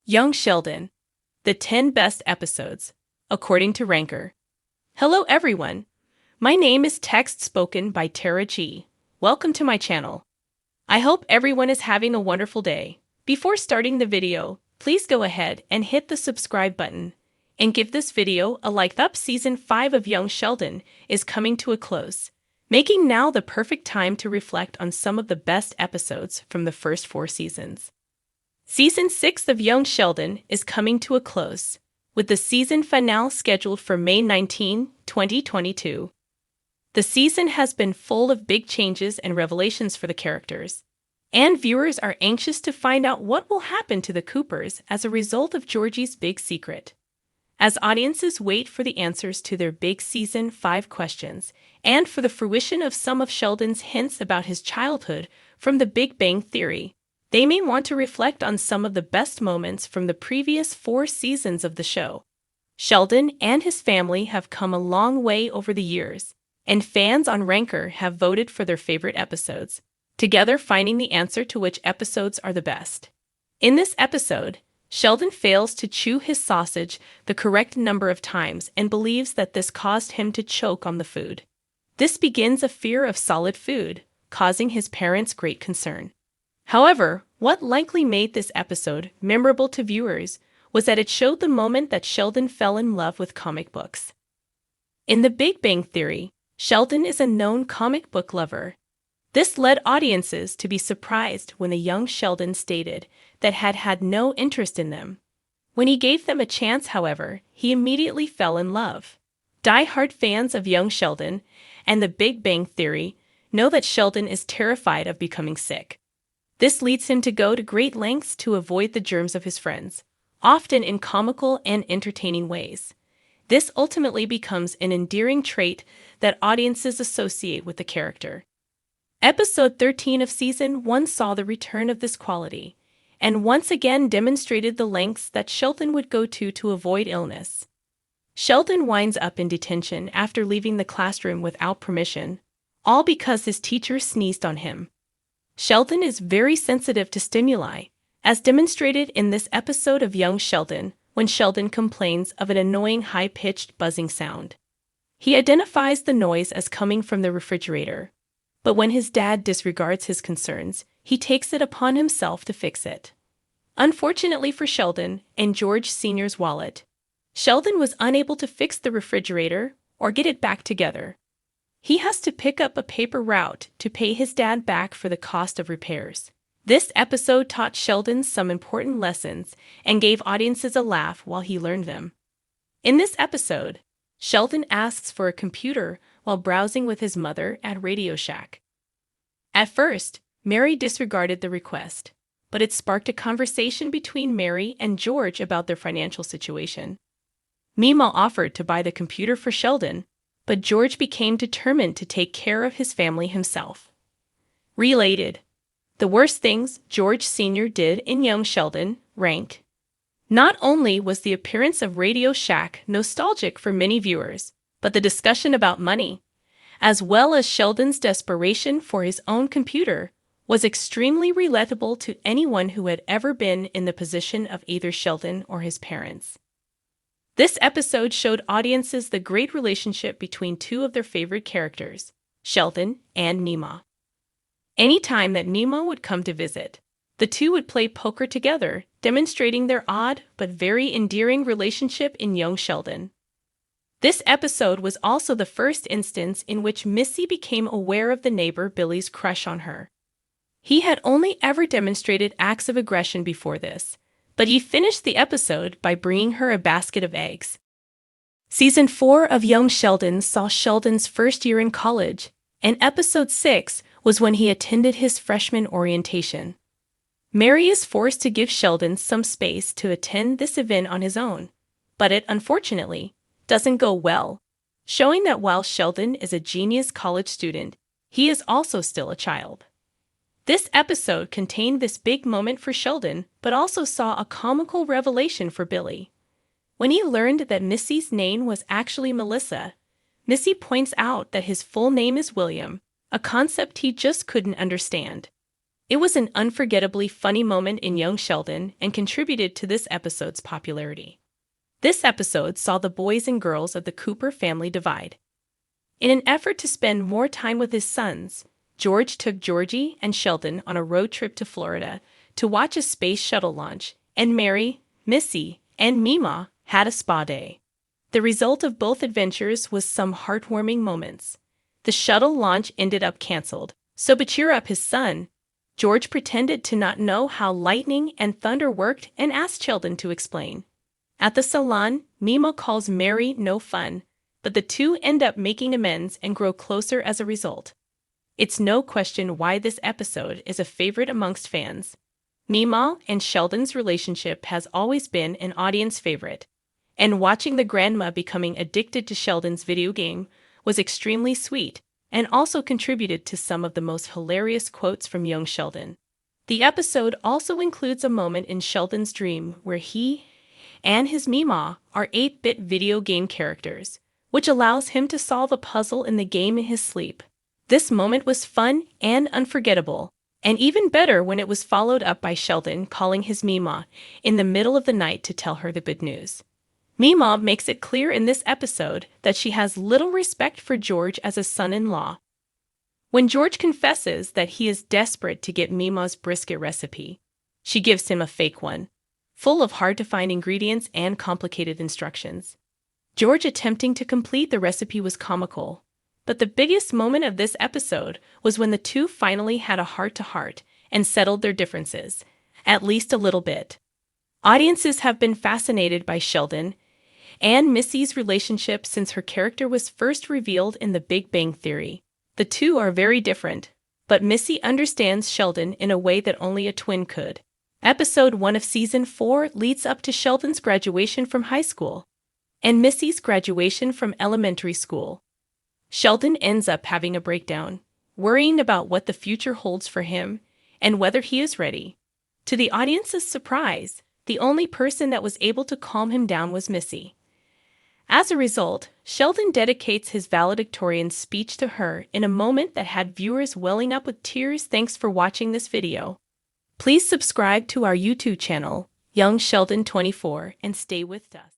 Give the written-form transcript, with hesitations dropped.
Young Sheldon, the 10 best episodes, according to Ranker. Hello everyone. My name is Text Spoken by Tara G. Welcome to my channel. I hope everyone is having a wonderful day. Before starting the video, please go ahead and hit the subscribe button and give this video a like. Up Season 5 of Young Sheldon is coming to a close, making now the perfect time to reflect on some of the best episodes from the first 4 seasons. Season 6 of Young Sheldon is coming to a close, with the season finale scheduled for May 19, 2022. The season has been full of big changes and revelations for the characters, and viewers are anxious to find out what will happen to the Coopers as a result of Georgie's big secret. As audiences wait for the answers to their big Season 5 questions, and for the fruition of some of Sheldon's hints about his childhood from The Big Bang Theory, they may want to reflect on some of the best moments from the previous 4 seasons of the show. Sheldon and his family have come a long way over the years, and fans on Ranker have voted for their favorite episodes, together finding the answer to which episodes are the best. In this episode, Sheldon fails to chew his sausage the correct number of times and believes that this caused him to choke on the food. This begins a fear of solid food, causing his parents great concern. However, what likely made this episode memorable to viewers was that it showed the moment that Sheldon fell in love with comic books. In The Big Bang Theory, Sheldon is a known comic book lover. This led audiences to be surprised when the young Sheldon stated that had no interest in them. When he gave them a chance, however, he immediately fell in love. Die-hard fans of Young Sheldon and The Big Bang Theory know that Sheldon is terrified of becoming sick. This leads him to go to great lengths to avoid the germs of his friends, often in comical and entertaining ways. This ultimately becomes an endearing trait that audiences associate with the character. Episode 13 of Season 1 saw the return of this quality, and once again demonstrated the lengths that Sheldon would go to avoid illness. Sheldon winds up in detention after leaving the classroom without permission, all because his teacher sneezed on him. Sheldon is very sensitive to stimuli, as demonstrated in this episode of Young Sheldon when Sheldon complains of an annoying high-pitched buzzing sound. He identifies the noise as coming from the refrigerator, but when his dad disregards his concerns, he takes it upon himself to fix it. Unfortunately for Sheldon and George Sr.'s wallet, Sheldon was unable to fix the refrigerator or get it back together. He has to pick up a paper route to pay his dad back for the cost of repairs. This episode taught Sheldon some important lessons and gave audiences a laugh while he learned them. In this episode, Sheldon asks for a computer while browsing with his mother at Radio Shack. At first, Mary disregarded the request, but it sparked a conversation between Mary and George about their financial situation. Mima offered to buy the computer for Sheldon, but George became determined to take care of his family himself. Related. The worst things George Sr. did in Young Sheldon, rank. Not only was the appearance of Radio Shack nostalgic for many viewers, but the discussion about money, as well as Sheldon's desperation for his own computer, was extremely relatable to anyone who had ever been in the position of either Sheldon or his parents. This episode showed audiences the great relationship between two of their favorite characters, Sheldon and Mima. Any time that Mima would come to visit, the two would play poker together, demonstrating their odd but very endearing relationship in Young Sheldon. This episode was also the first instance in which Missy became aware of the neighbor Billy's crush on her. He had only ever demonstrated acts of aggression before this, but he finished the episode by bringing her a basket of eggs. Season 4 of Young Sheldon saw Sheldon's first year in college, and Episode 6 was when he attended his freshman orientation. Mary is forced to give Sheldon some space to attend this event on his own, but it, unfortunately, doesn't go well, showing that while Sheldon is a genius college student, he is also still a child. This episode contained this big moment for Sheldon, but also saw a comical revelation for Billy. When he learned that Missy's name was actually Melissa, Missy points out that his full name is William, a concept he just couldn't understand. It was an unforgettably funny moment in young Sheldon and contributed to this episode's popularity. This episode saw the boys and girls of the Cooper family divide. In an effort to spend more time with his sons, George took Georgie and Sheldon on a road trip to Florida to watch a space shuttle launch, and Mary, Missy, and Mima had a spa day. The result of both adventures was some heartwarming moments. The shuttle launch ended up canceled, so to cheer up his son, George pretended to not know how lightning and thunder worked and asked Sheldon to explain. At the salon, Mima calls Mary no fun, but the two end up making amends and grow closer as a result. It's no question why this episode is a favorite amongst fans. Mima and Sheldon's relationship has always been an audience favorite, and watching the grandma becoming addicted to Sheldon's video game was extremely sweet and also contributed to some of the most hilarious quotes from young Sheldon. The episode also includes a moment in Sheldon's dream where he and his Mima are 8-bit video game characters, which allows him to solve a puzzle in the game in his sleep. This moment was fun and unforgettable, and even better when it was followed up by Sheldon calling his Mima in the middle of the night to tell her the good news. Mima makes it clear in this episode that she has little respect for George as a son-in-law. When George confesses that he is desperate to get Mima's brisket recipe, she gives him a fake one, full of hard-to-find ingredients and complicated instructions. George attempting to complete the recipe was comical, but the biggest moment of this episode was when the two finally had a heart-to-heart and settled their differences, at least a little bit. Audiences have been fascinated by Sheldon and Missy's relationship since her character was first revealed in The Big Bang Theory. The two are very different, but Missy understands Sheldon in a way that only a twin could. Episode 1 of Season 4 leads up to Sheldon's graduation from high school and Missy's graduation from elementary school. Sheldon ends up having a breakdown, worrying about what the future holds for him and whether he is ready. To the audience's surprise, the only person that was able to calm him down was Missy. As a result, Sheldon dedicates his valedictorian speech to her in a moment that had viewers welling up with tears. Thanks for watching this video. Please subscribe to our YouTube channel, Young Sheldon 24, and stay with us.